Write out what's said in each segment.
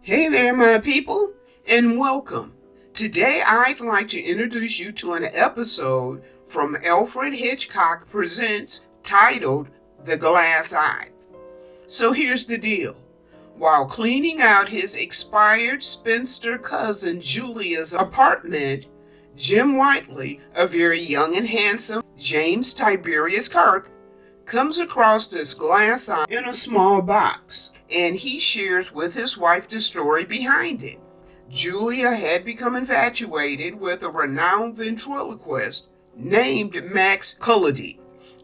Hey there, my people, and welcome. Today, I'd like to introduce you to an episode from Alfred Hitchcock Presents titled The Glass Eye. So here's the deal. While cleaning out his expired spinster cousin Julia's apartment, Jim Whiteley, a very young and handsome James Tiberius Kirk, comes across this glass eye in a small box, and he shares with his wife the story behind it. Julia had become infatuated with a renowned ventriloquist named Max Collodi,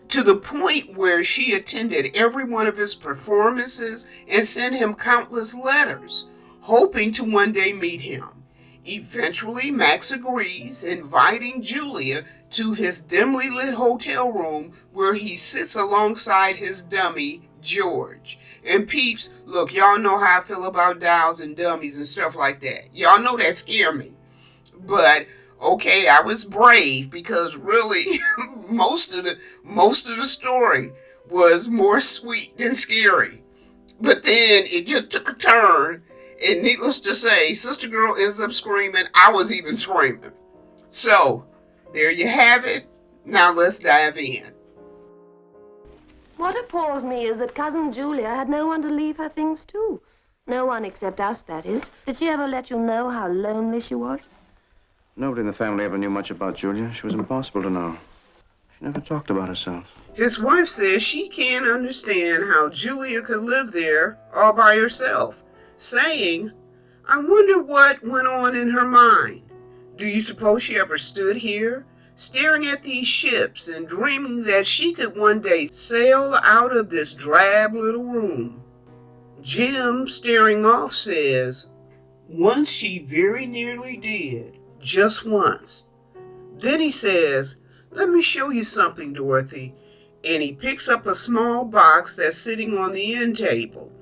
to the point where she attended every one of his performances and sent him countless letters, hoping to one day meet him. Eventually, Max agrees, inviting Julia to his dimly lit hotel room where he sits alongside his dummy, George. And peeps, look, y'all know how I feel about dolls and dummies and stuff like that. Y'all know that scare me. But, okay, I was brave because really, most of the story was more sweet than scary. But then it just took a turn. And needless to say, Sister Girl ends up screaming. I was even screaming. So, there you have it. Now let's dive in. What appalls me is that Cousin Julia had no one to leave her things to. No one except us, that is. Did she ever let you know how lonely she was? Nobody in the family ever knew much about Julia. She was impossible to know. She never talked about herself. His wife says she can't understand how Julia could live there all by herself, saying, I wonder what went on in her mind. Do you suppose she ever stood here, staring at these ships and dreaming that she could one day sail out of this drab little room? Jim, staring off, says, once she very nearly did, just once. Then he says, let me show you something, Dorothy. And he picks up a small box that's sitting on the end table.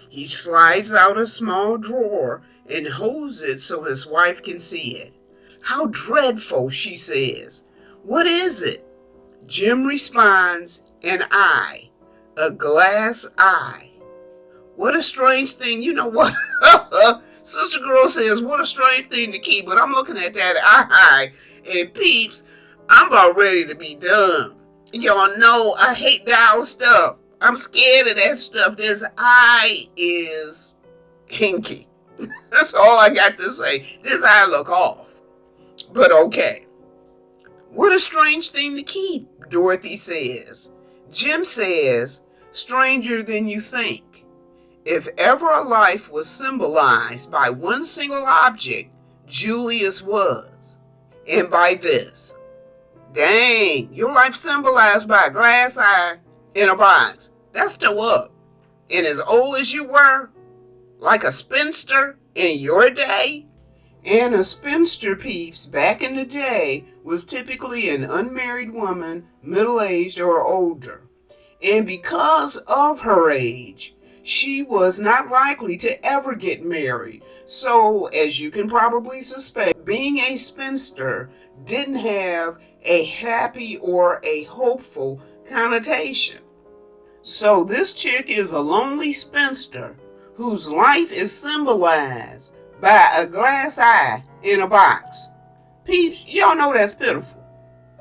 He slides out a small drawer and holds it so his wife can see it. How dreadful, she says. What is it? Jim responds, an eye, a glass eye. What a strange thing. You know what? Sister Girl says, what a strange thing to keep, but I'm looking at that eye, and peeps, I'm about ready to be done. Y'all know I hate doll stuff. I'm scared of that stuff. This eye is kinky. That's all I got to say. This eye look off. But okay. What a strange thing to keep, Dorothy says. Jim says, stranger than you think. If ever a life was symbolized by one single object, Julia's was. And by this. Dang, your life symbolized by a glass eye in a box. That's still up. And as old as you were, like a spinster in your day. And a spinster, peeps, back in the day was typically an unmarried woman, middle-aged or older. And because of her age, she was not likely to ever get married. So, as you can probably suspect, being a spinster didn't have a happy or a hopeful connotation. So this chick is a lonely spinster whose life is symbolized by a glass eye in a box. Peeps, y'all know that's pitiful.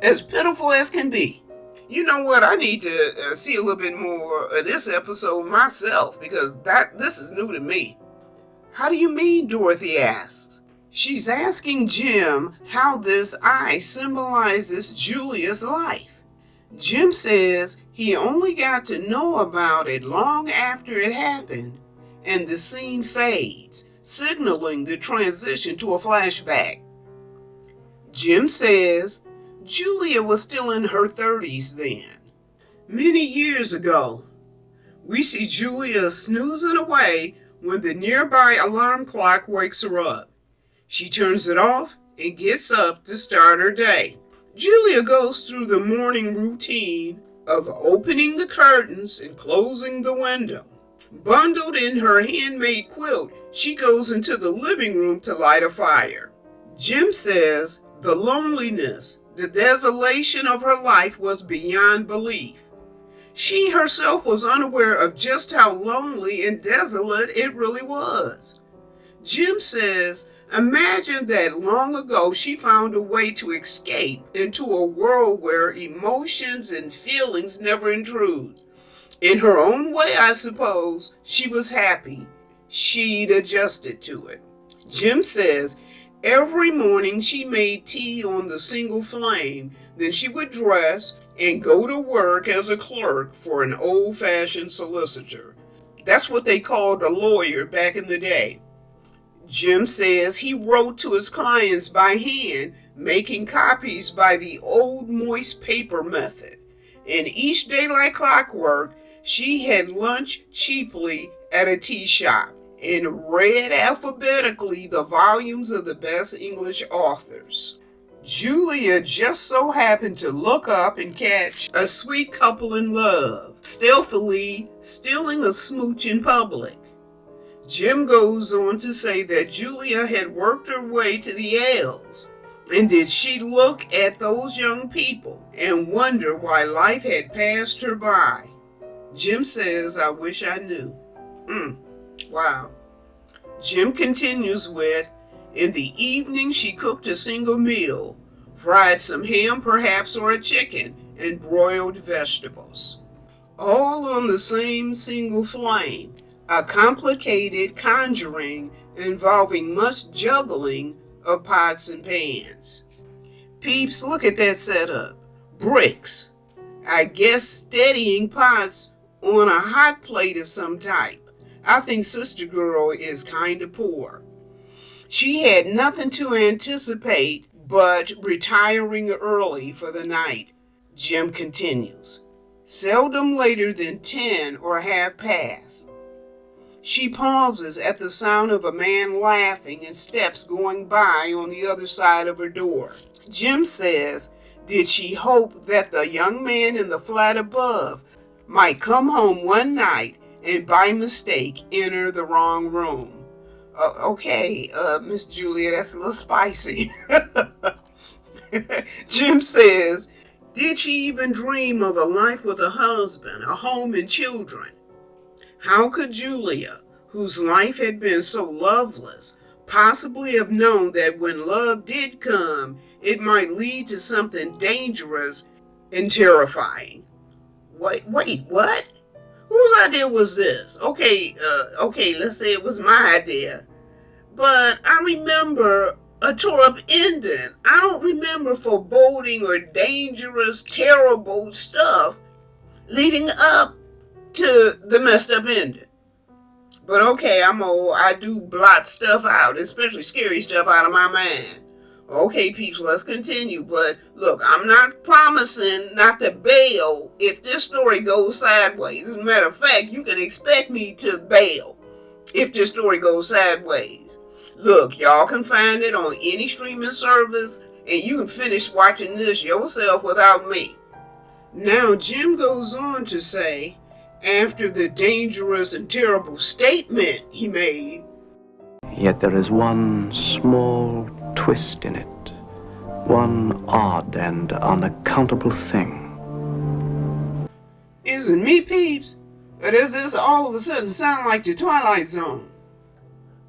As pitiful as can be. You know what? I need to see a little bit more of this episode myself because this is new to me. How do you mean? Dorothy asks. She's asking Jim how this eye symbolizes Julia's life. Jim says he only got to know about it long after it happened, and the scene fades, signaling the transition to a flashback. Jim says Julia was still in her 30s then. Many years ago, we see Julia snoozing away when the nearby alarm clock wakes her up. She turns it off and gets up to start her day. Julia goes through the morning routine of opening the curtains and closing the window. Bundled in her handmade quilt, she goes into the living room to light a fire. Jim says the loneliness, the desolation of her life was beyond belief. She herself was unaware of just how lonely and desolate it really was. Jim says, imagine that long ago she found a way to escape into a world where emotions and feelings never intrude. In her own way, I suppose, she was happy. She'd adjusted to it. Jim says every morning she made tea on the single flame, then she would dress and go to work as a clerk for an old-fashioned solicitor. That's what they called a lawyer back in the day. Jim says he wrote to his clients by hand, making copies by the old moist paper method. And each day like clockwork, she had lunch cheaply at a tea shop and read alphabetically the volumes of the best English authors. Julia just so happened to look up and catch a sweet couple in love, stealthily stealing a smooch in public. Jim goes on to say that Julia had worked her way to the L's, and did she look at those young people and wonder why life had passed her by? Jim says, I wish I knew. Wow. Jim continues with, in the evening she cooked a single meal, fried some ham perhaps or a chicken, and broiled vegetables. All on the same single flame, a complicated conjuring involving much juggling of pots and pans. Peeps, look at that setup. Bricks. I guess steadying pots on a hot plate of some type. I think Sister Girl is kind of poor. She had nothing to anticipate but retiring early for the night. Jim continues. Seldom later than 10 or half past. She pauses at the sound of a man laughing and steps going by on the other side of her door. Jim says, did she hope that the young man in the flat above might come home one night and by mistake enter the wrong room? Okay, Miss Julia, that's a little spicy. Jim says, did she even dream of a life with a husband, a home and children? How could Julia, whose life had been so loveless, possibly have known that when love did come, it might lead to something dangerous and terrifying? Wait, what? Whose idea was this? Okay, let's say it was my idea. But I remember a tore-up ending. I don't remember foreboding or dangerous, terrible stuff leading up to the messed up ending. But okay, I'm old. I do blot stuff out, especially scary stuff out of my mind. Okay, peeps, let's continue. But look, I'm not promising not to bail if this story goes sideways. As a matter of fact, you can expect me to bail if this story goes sideways. Look, y'all can find it on any streaming service, and you can finish watching this yourself without me. Now, Jim goes on to say, after the dangerous and terrible statement he made, yet there is one small twist in it, one odd and unaccountable thing. Isn't me, peeps? Or does this all of a sudden sound like the Twilight Zone?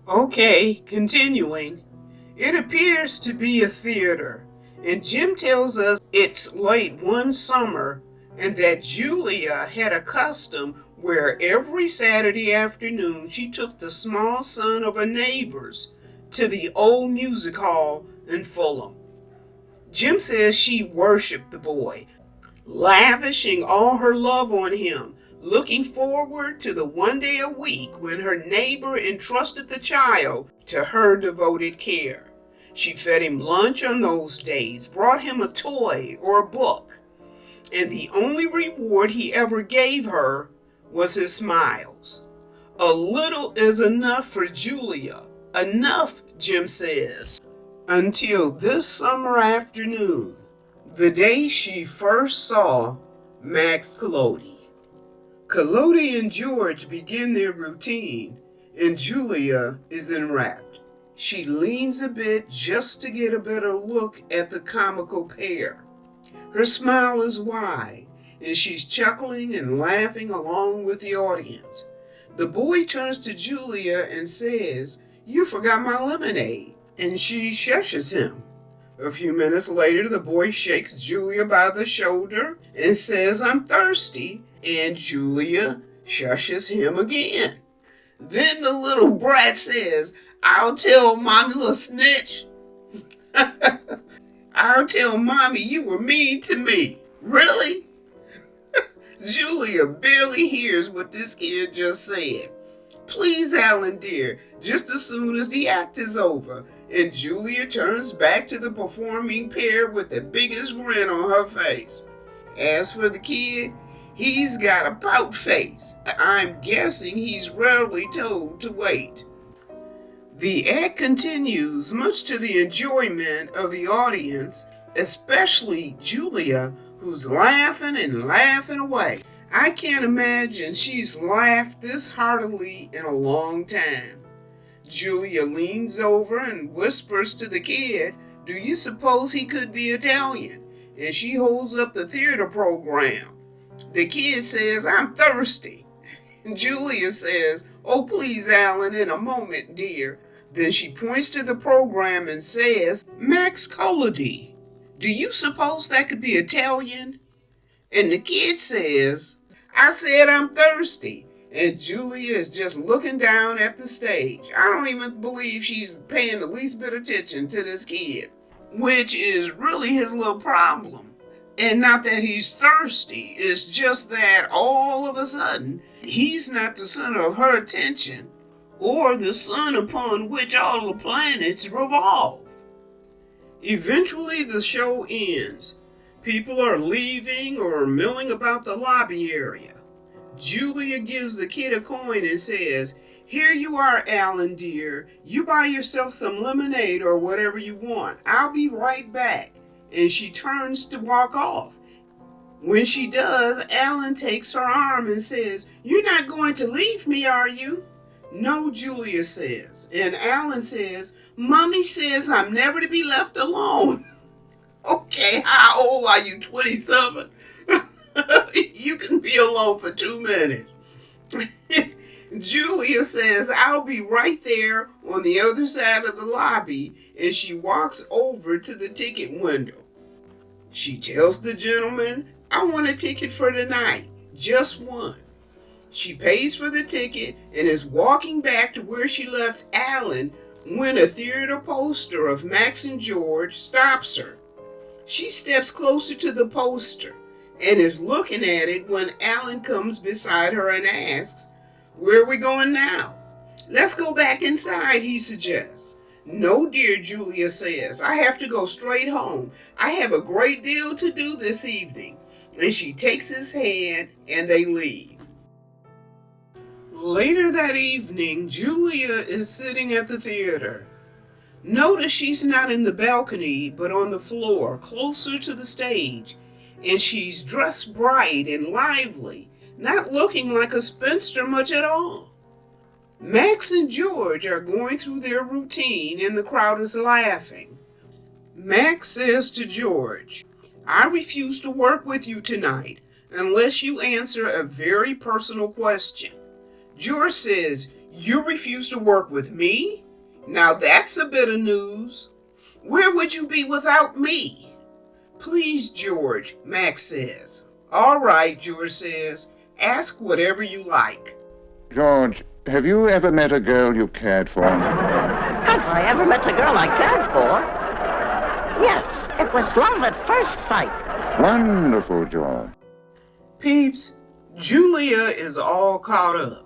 Okay, continuing. It appears to be a theater, and Jim tells us it's late one summer and that Julia had a custom where every Saturday afternoon she took the small son of her neighbors to the old music hall in Fulham. Jim says she worshiped the boy, lavishing all her love on him, looking forward to the one day a week when her neighbor entrusted the child to her devoted care. She fed him lunch on those days, brought him a toy or a book, and the only reward he ever gave her was his smiles. A little is enough for Julia. Enough, Jim says, until this summer afternoon, the day she first saw Max Collodi. Collodi and George begin their routine, and Julia is enwrapped. She leans a bit just to get a better look at the comical pair. Her smile is wide, and she's chuckling and laughing along with the audience. The boy turns to Julia and says, "You forgot my lemonade," and she shushes him. A few minutes later, the boy shakes Julia by the shoulder and says, "I'm thirsty," and Julia shushes him again. Then the little brat says, "I'll tell mommy, little snitch." "I'll tell mommy you were mean to me." Really? Julia barely hears what this kid just said. "Please, Alan dear," just as soon as the act is over, and Julia turns back to the performing pair with the biggest grin on her face. As for the kid, he's got a pout face. I'm guessing he's rarely told to wait. The act continues, much to the enjoyment of the audience, especially Julia, who's laughing and laughing away. I can't imagine she's laughed this heartily in a long time. Julia leans over and whispers to the kid, "Do you suppose he could be Italian?" And she holds up the theater program. The kid says, "I'm thirsty." And Julia says, "Oh, please, Alan, in a moment, dear." Then she points to the program and says, "Max Collodi. Do you suppose that could be Italian?" And the kid says, "I said I'm thirsty." And Julia is just looking down at the stage. I don't even believe she's paying the least bit of attention to this kid, which is really his little problem. And not that he's thirsty, it's just that all of a sudden, he's not the center of her attention, or the sun upon which all the planets revolve. Eventually, the show ends. People are leaving or milling about the lobby area. Julia gives the kid a coin and says, "Here you are, Alan dear. You buy yourself some lemonade or whatever you want. I'll be right back." And she turns to walk off. When she does, Alan takes her arm and says, "You're not going to leave me, are you?" "No," Julia says. And Alan says, "Mommy says I'm never to be left alone." Okay, how old are you, 27? You can be alone for 2 minutes. Julia says, "I'll be right there on the other side of the lobby," and she walks over to the ticket window. She tells the gentleman, "I want a ticket for tonight, just one." She pays for the ticket and is walking back to where she left Alan when a theater poster of Max and George stops her. She steps closer to the poster and is looking at it when Alan comes beside her and asks, "Where are we going now?" "Let's go back inside," he suggests. "No, dear," Julia says. "I have to go straight home. I have a great deal to do this evening." And she takes his hand and they leave. Later that evening, Julia is sitting at the theater. Notice she's not in the balcony, but on the floor, closer to the stage, and she's dressed bright and lively, not looking like a spinster much at all. Max and George are going through their routine, and the crowd is laughing. Max says to George, "I refuse to work with you tonight unless you answer a very personal question." George says, "You refuse to work with me? Now that's a bit of news. Where would you be without me?" "Please, George," Max says. "All right," George says. "Ask whatever you like." George, have you ever met a girl you cared for? Have I ever met a girl I cared for? Yes, it was love at first sight. Wonderful, George. Peeps, Julia is all caught up.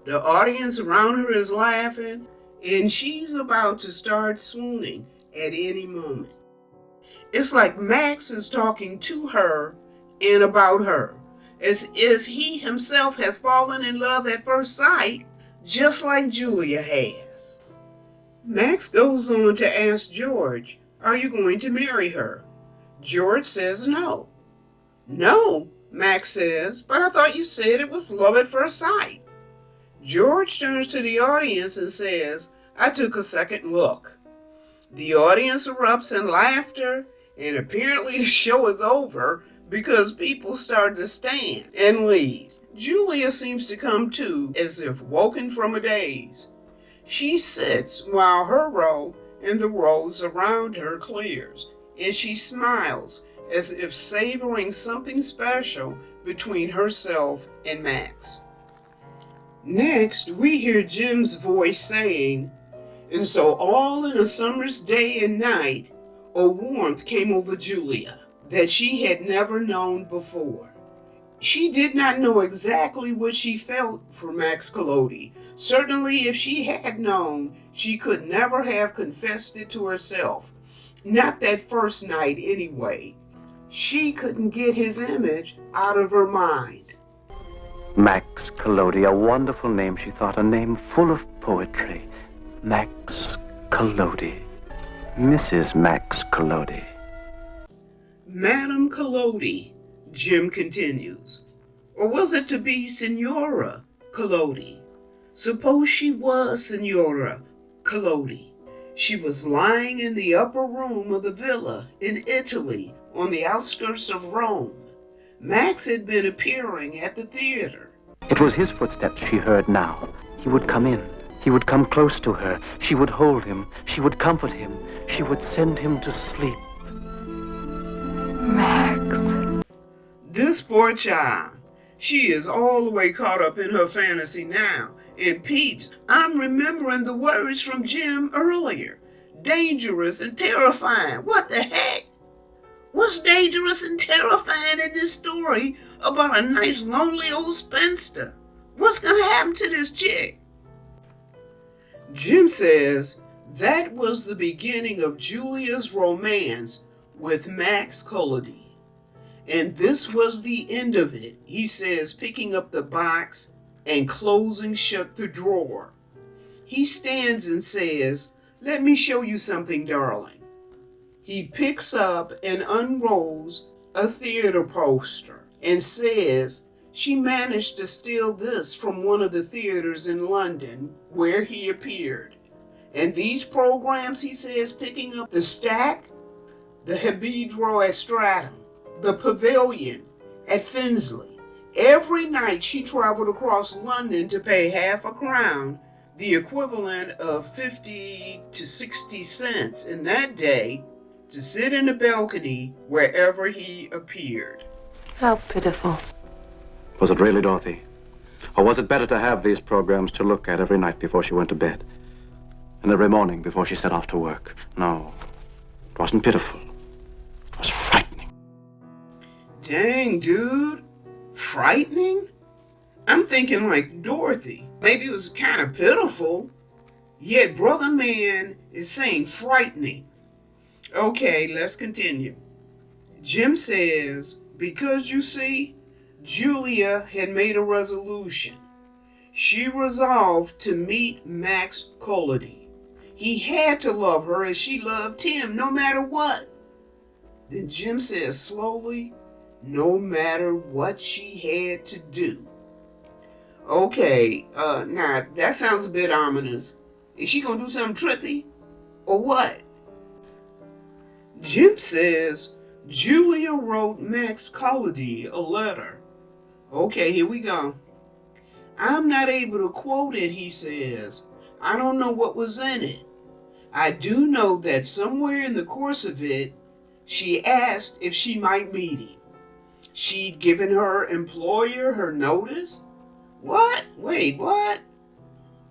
The audience around her is laughing, and she's about to start swooning at any moment. It's like Max is talking to her and about her, as if he himself has fallen in love at first sight, just like Julia has. Max goes on to ask George, "Are you going to marry her?" George says no. "No," Max says, "but I thought you said it was love at first sight." George turns to the audience and says, "I took a second look." The audience erupts in laughter, and apparently the show is over because people start to stand and leave. Julia seems to come to as if woken from a daze. She sits while her row and the rows around her clears, and she smiles as if savoring something special between herself and Max. Next, we hear Jim's voice saying, "And so all in a summer's day and night, a warmth came over Julia that she had never known before." She did not know exactly what she felt for Max Collodi. Certainly, if she had known, she could never have confessed it to herself. Not that first night, anyway. She couldn't get his image out of her mind. Max Collodi, a wonderful name, she thought, a name full of poetry. Max Collodi. Mrs. Max Collodi. Madame Collodi, Jim continues. Or was it to be Signora Collodi? Suppose she was Signora Collodi. She was lying in the upper room of the villa in Italy on the outskirts of Rome. Max had been appearing at the theater. It was his footsteps she heard now. He would come in. He would come close to her. She would hold him. She would comfort him. She would send him to sleep. Max. This poor child. She is all the way caught up in her fantasy now. And peeps, I'm remembering the words from Jim earlier. Dangerous and terrifying. What the heck? What's dangerous and terrifying in this story about a nice lonely old spinster? What's gonna happen to this chick? Jim says that was the beginning of Julia's romance with Max Collodi. And this was the end of it, he says, picking up the box and closing shut the drawer. He stands and says, "Let me show you something, darling." He picks up and unrolls a theater poster and says she managed to steal this from one of the theaters in London where he appeared. And these programs, he says, picking up the Stack, the Hebidro at Stratham, the Pavilion at Finsley. Every night she traveled across London to pay half a crown, the equivalent of 50 to 60 cents in that day, to sit in a balcony wherever he appeared. How pitiful. Was it really, Dorothy? Or was it better to have these programs to look at every night before she went to bed? And every morning before she set off to work? No, it wasn't pitiful. It was frightening. Dang, dude. Frightening? I'm thinking like Dorothy. Maybe it was kind of pitiful. Yet Brother Man is saying frightening. Okay, let's continue. Jim says, because you see, Julia had made a resolution. She resolved to meet Max Collodi. He had to love her as she loved him, no matter what. Then Jim says slowly, no matter what she had to do. Okay, now that sounds a bit ominous. Is she gonna do something trippy? Or what? Jim says Julia wrote Max Collodi a letter. Okay, here we go. I'm not able to quote it, he says. I don't know what was in it. I do know that somewhere in the course of it, she asked if she might meet him. She'd given her employer her notice? What? Wait, what?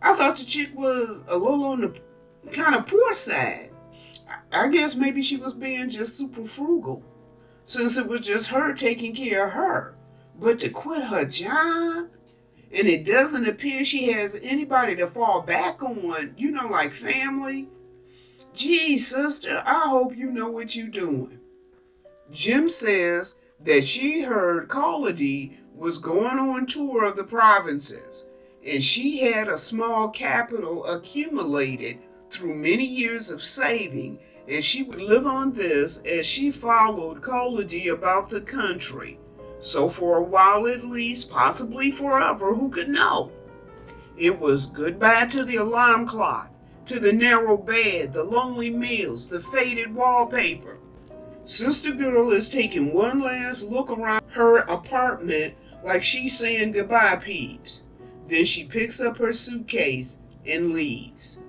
I thought the chick was a little on the kind of poor side. I guess maybe she was being just super frugal, since it was just her taking care of her. But to quit her job, and it doesn't appear she has anybody to fall back on, like family. Gee, sister, I hope you know what you're doing. Jim says that she heard Collodi was going on tour of the provinces, and she had a small capital accumulated through many years of saving, and she would live on this as she followed Collodi about the country. So for a while at least, possibly forever, who could know? It was goodbye to the alarm clock, to the narrow bed, the lonely meals, the faded wallpaper. Sister Girl is taking one last look around her apartment like she's saying goodbye, peeps. Then she picks up her suitcase and leaves.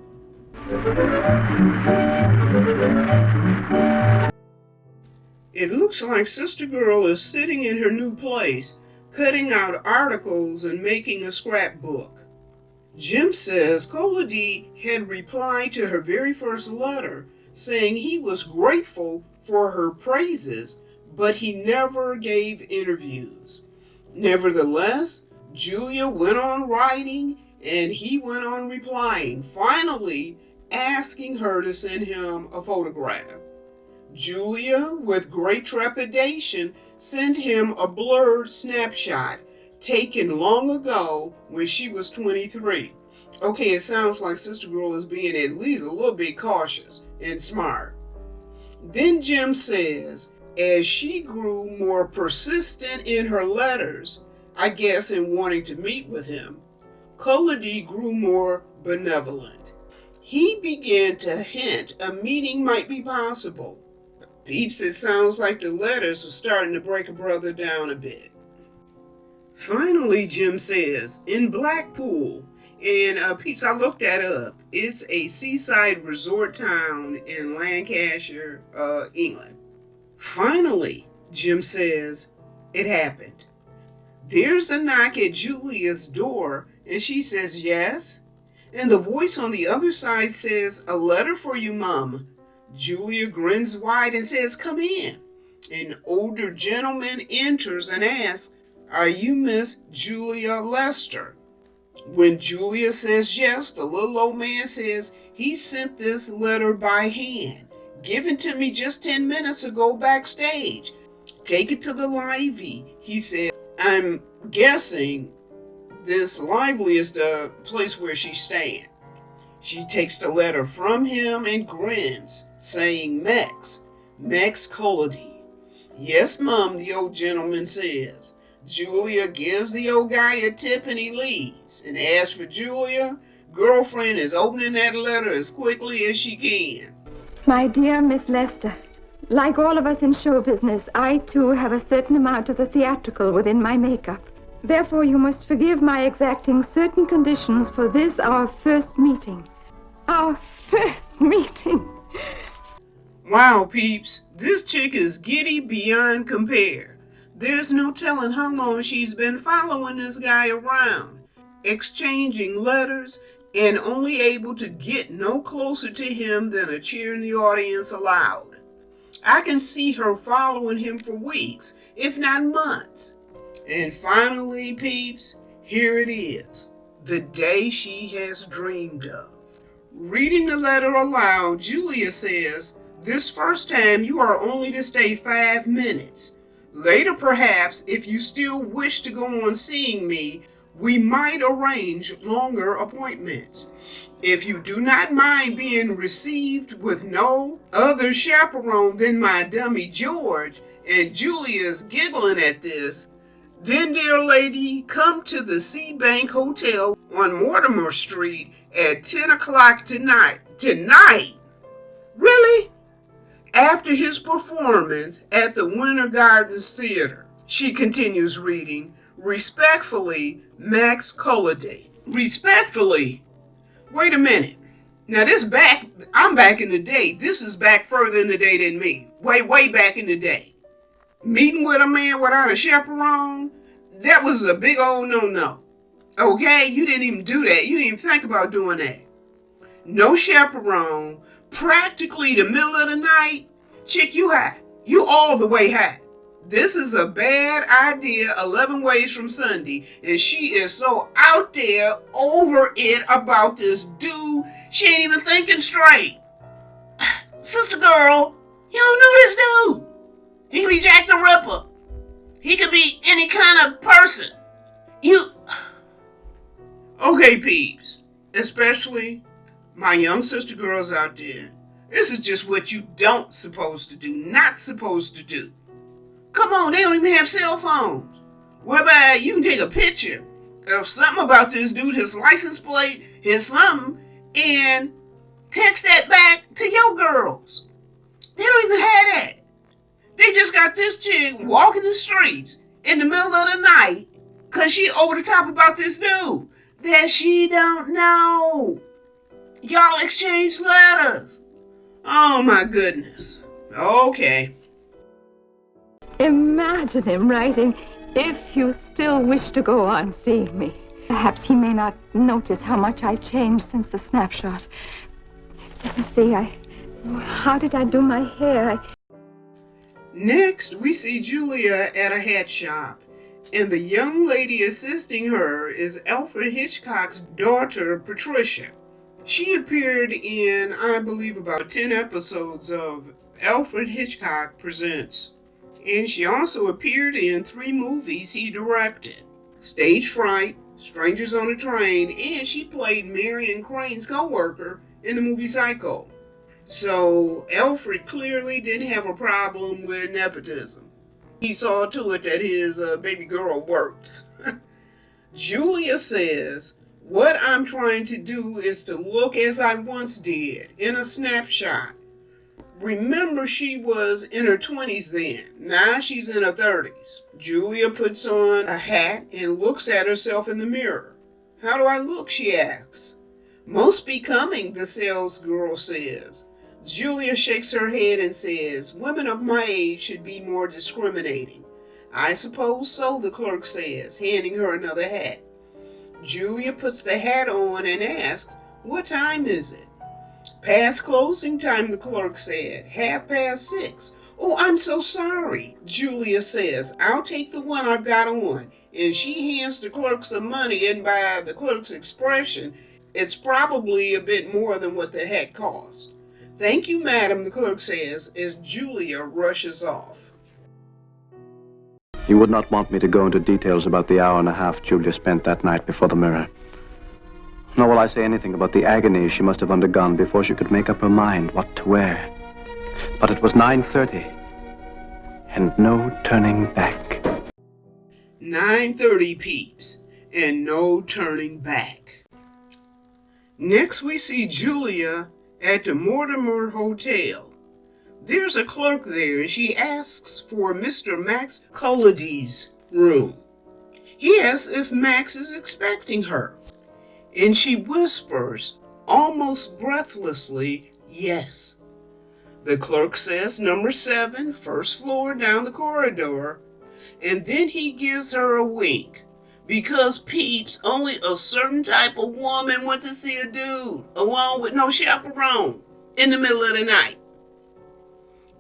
It looks like Sister Girl is sitting in her new place, cutting out articles and making a scrapbook. Jim says Collodi had replied to her very first letter, saying he was grateful for her praises, but he never gave interviews. Nevertheless, Julia went on writing and he went on replying, finally asking her to send him a photograph. Julia, with great trepidation, sent him a blurred snapshot taken long ago when she was 23. Okay, it sounds like Sister Girl is being at least a little bit cautious and smart. Then Jim says, as she grew more persistent in her letters, I guess in wanting to meet with him, Collodi grew more benevolent. He began to hint a meeting might be possible. Peeps, it sounds like the letters are starting to break a brother down a bit. Finally, Jim says, in Blackpool, and Peeps, I looked that up. It's a seaside resort town in Lancashire, England. Finally, Jim says, it happened. There's a knock at Julia's door, and she says yes. And the voice on the other side says, a letter for you, Mum. Julia grins wide and says, come in. An older gentleman enters and asks, are you Miss Julia Lester? When Julia says yes, the little old man says, he sent this letter by hand, given to me just 10 minutes ago backstage. Take it to the Livy, he said. I'm guessing this Lively is the place where she's staying. She takes the letter from him and grins, saying Max Collodi. Yes, Mum, the old gentleman says. Julia gives the old guy a tip and he leaves. And as for Julia, girlfriend is opening that letter as quickly as she can. My dear Miss Lester, like all of us in show business, I too have a certain amount of the theatrical within my makeup. Therefore, you must forgive my exacting certain conditions for this, our first meeting. Our first meeting! Wow, Peeps, this chick is giddy beyond compare. There's no telling how long she's been following this guy around, exchanging letters, and only able to get no closer to him than a cheer in the audience allowed. I can see her following him for weeks, if not months. And finally, Peeps, here it is, the day she has dreamed of. Reading the letter aloud, Julia says, this first time you are only to stay 5 minutes. Later, perhaps, if you still wish to go on seeing me, we might arrange longer appointments. If you do not mind being received with no other chaperone than my dummy George, and Julia's giggling at this, then, dear lady, come to the Sea Bank Hotel on Mortimer Street at 10 o'clock tonight. Tonight? Really? After his performance at the Winter Gardens Theater, she continues reading, respectfully, Max Collodi. Respectfully? Wait a minute. Now I'm back in the day. This is back further in the day than me. Way back in the day. Meeting with a man without a chaperone, that was a big old no-no. Okay? You didn't even do that. You didn't even think about doing that. No chaperone, practically the middle of the night. Chick, you high. You all the way high. This is a bad idea 11 ways from Sunday, and she is so out there over it about this dude, she ain't even thinking straight. Sister Girl, you don't know this dude. He could be Jack the Ripper. He could be any kind of person. Okay, Peeps, especially my young sister girls out there, this is just what you don't supposed to do, not supposed to do. Come on, they don't even have cell phones. Whereby you can take a picture of something about this dude, his license plate, his something, and text that back to your girls. They don't even have that. They just got this chick walking the streets in the middle of the night because she over the top about this dude that she don't know. Y'all exchanged letters. Oh my goodness. Okay. Imagine him writing, "If you still wish to go on seeing me." Perhaps he may not notice how much I've changed since the snapshot. Let me see, how did I do my hair? Next, we see Julia at a hat shop, and the young lady assisting her is Alfred Hitchcock's daughter, Patricia. She appeared in, I believe, about 10 episodes of Alfred Hitchcock Presents, and she also appeared in 3 movies he directed: Stage Fright, Strangers on a Train, and she played Marion Crane's co-worker in the movie Psycho. So Alfred clearly didn't have a problem with nepotism. He saw to it that his baby girl worked. Julia says, "What I'm trying to do is to look as I once did, in a snapshot." Remember, she was in her 20s then. Now she's in her 30s. Julia puts on a hat and looks at herself in the mirror. "How do I look?" she asks. "Most becoming," the salesgirl says. Julia shakes her head and says, "Women of my age should be more discriminating." "I suppose so," the clerk says, handing her another hat. Julia puts the hat on and asks, "What time is it?" "Past closing time," the clerk said. "6:30. "Oh, I'm so sorry," Julia says. "I'll take the one I've got on." And she hands the clerk some money, and by the clerk's expression, it's probably a bit more than what the hat cost. "Thank you, madam," the clerk says as Julia rushes off. You would not want me to go into details about the hour and a half Julia spent that night before the mirror. Nor will I say anything about the agony she must have undergone before she could make up her mind what to wear. But it was 9:30, and no turning back. 9:30, peeps, and no turning back. Next, we see Julia at the Mortimer Hotel. There's a clerk there, and she asks for Mr. Max Collodi's room. He asks if Max is expecting her, and she whispers, almost breathlessly, "Yes." The clerk says number 7, first floor down the corridor, and then he gives her a wink. Because, peeps, only a certain type of woman went to see a dude, along with no chaperone, in the middle of the night.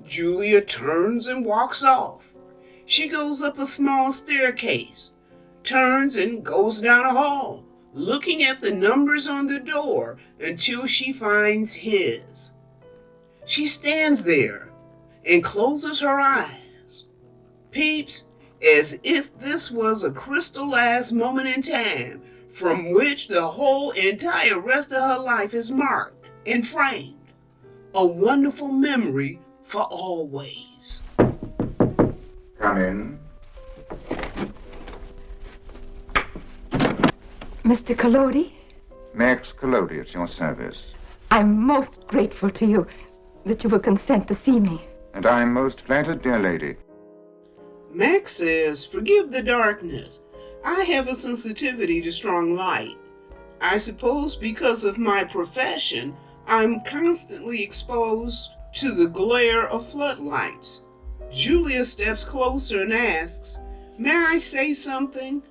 Julia turns and walks off. She goes up a small staircase, turns and goes down a hall, looking at the numbers on the door until she finds his. She stands there and closes her eyes. Peeps, as if this was a crystallized moment in time from which the whole entire rest of her life is marked and framed. A wonderful memory for always. Come in. Mr. Collodi, Max Collodi at your service. I'm most grateful to you that you will consent to see me. And I'm most flattered, dear lady. Max says, "Forgive the darkness. I have a sensitivity to strong light. I suppose because of my profession, I'm constantly exposed to the glare of floodlights." Julia steps closer and asks, "May I say something?"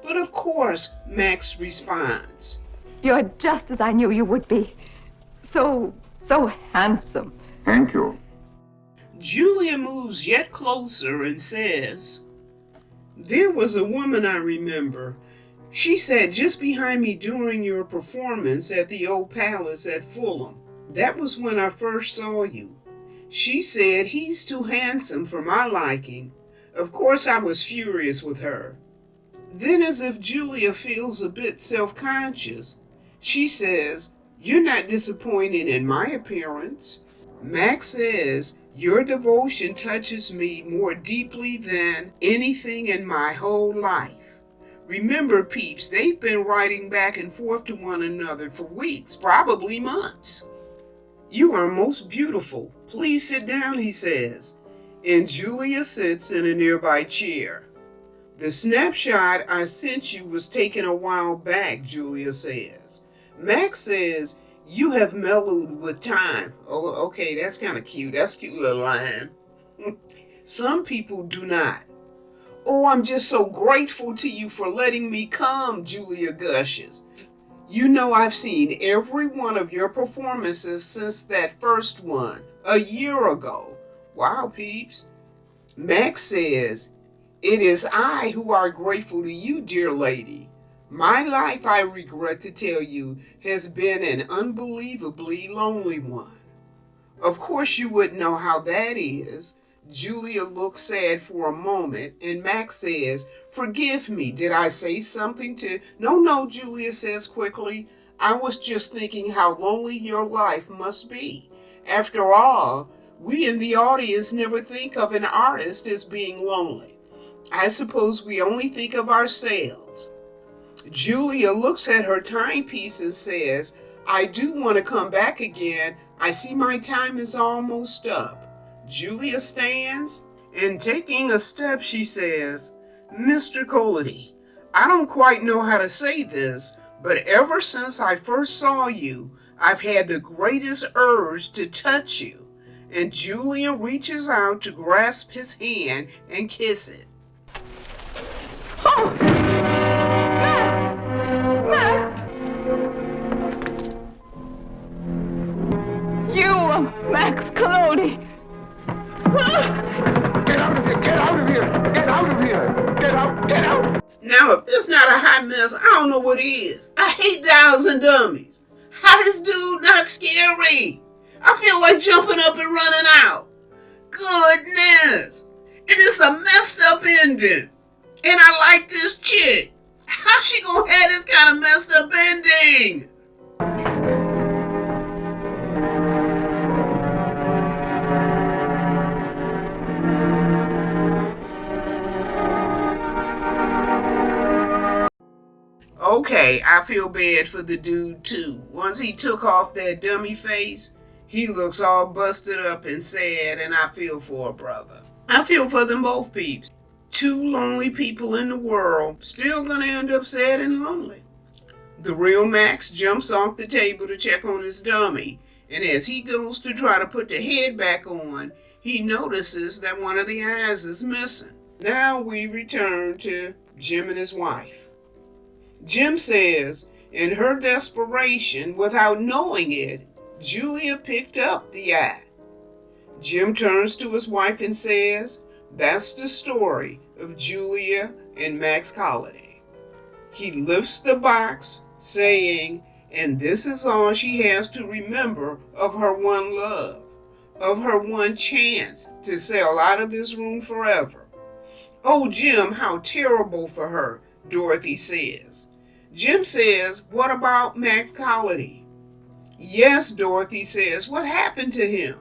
"But of course," Max responds. You're just as I knew you would be. So handsome. Thank you. Julia moves yet closer and says, "There was a woman I remember. She sat just behind me during your performance at the Old Palace at Fulham. That was when I first saw you. She said, 'He's too handsome for my liking.' Of course, I was furious with her." Then, as if Julia feels a bit self-conscious, she says, "You're not disappointed in my appearance." Max says, "Your devotion touches me more deeply than anything in my whole life." Remember, peeps, they've been writing back and forth to one another for weeks, probably months. "You are most beautiful. Please sit down," he says, and Julia sits in a nearby chair. "The snapshot I sent you was taken a while back," Julia says. Max says, You have mellowed with time. Oh, okay, that's kind of cute. That's a cute little line. Some people do not. Oh, I'm just so grateful to you for letting me come, Julia gushes. You know I've seen every one of your performances since that first one, a year ago. Wow, peeps. Max says, it is I who are grateful to you, dear lady. My life, I regret to tell you, has been an unbelievably lonely one. Of course you wouldn't know how that is. Julia looks sad for a moment, and Max says, forgive me, did I say something to... No, Julia says quickly. I was just thinking how lonely your life must be. After all, we in the audience never think of an artist as being lonely. I suppose we only think of ourselves. Julia looks at her timepiece and says, I do want to come back again. I see my time is almost up. Julia stands, and taking a step, she says, Mr. Collodi, I don't quite know how to say this, but ever since I first saw you, I've had the greatest urge to touch you. And Julia reaches out to grasp his hand and kiss it. Oh! Max! You are Max Collodi! Get out of here! Get out of here! Get out of here! Get out! Get out! Now, if this not a hot mess, I don't know what is. I hate dolls and dummies. How this dude not scary? I feel like jumping up and running out. Goodness. And it's a messed up ending. And I like this chick. How she gonna have this kind of messed up ending? Okay, I feel bad for the dude too. Once he took off that dummy face, he looks all busted up and sad, and I feel for a brother. I feel for them both peeps. Two lonely people in the world, still gonna end up sad and lonely. The real Max jumps off the table to check on his dummy, and as he goes to try to put the head back on, he notices that one of the eyes is missing. Now we return to Jim and his wife. Jim says, in her desperation, without knowing it, Julia picked up the eye. Jim turns to his wife and says, that's the story of Julia and Max Collodi. He lifts the box, saying, and this is all she has to remember of her one love, of her one chance to sail out of this room forever. Oh, Jim, how terrible for her, Dorothy says. Jim says, what about Max Collodi? Yes, Dorothy says, what happened to him?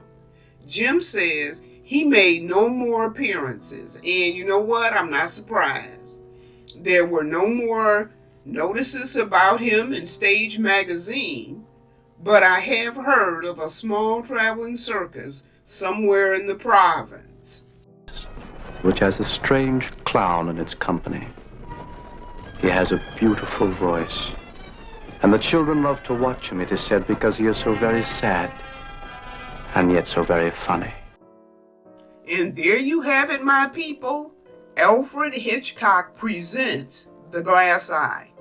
Jim says, he made no more appearances, and you know what? I'm not surprised. There were no more notices about him in Stage Magazine, but I have heard of a small traveling circus somewhere in the province, which has a strange clown in its company. He has a beautiful voice, and the children love to watch him, it is said, because he is so very sad, and yet so very funny. And there you have it, my people. Alfred Hitchcock presents The Glass Eye.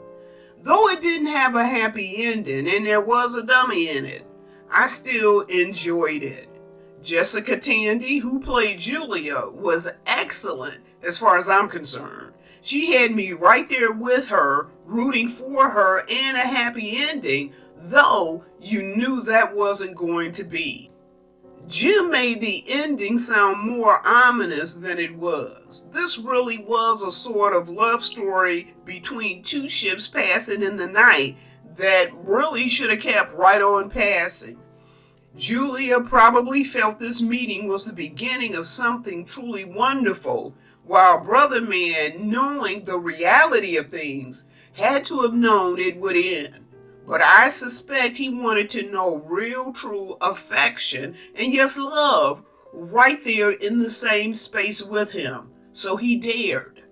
Though it didn't have a happy ending and there was a dummy in it, I still enjoyed it. Jessica Tandy, who played Julia, was excellent as far as I'm concerned. She had me right there with her, rooting for her and a happy ending, though you knew that wasn't going to be. Jim made the ending sound more ominous than it was. This really was a sort of love story between two ships passing in the night that really should have kept right on passing. Julia probably felt this meeting was the beginning of something truly wonderful, while Brother Man, knowing the reality of things, had to have known it would end. But I suspect he wanted to know real, true affection and yes, love right there in the same space with him. So he dared.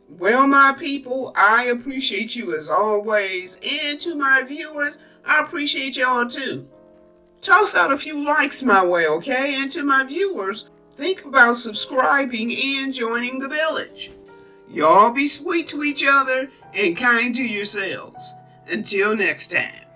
Well, my people, I appreciate you as always. And to my viewers, I appreciate y'all too. Toss out a few likes my way, okay? And to my viewers, think about subscribing and joining the village. Y'all be sweet to each other and kind to yourselves. Until next time.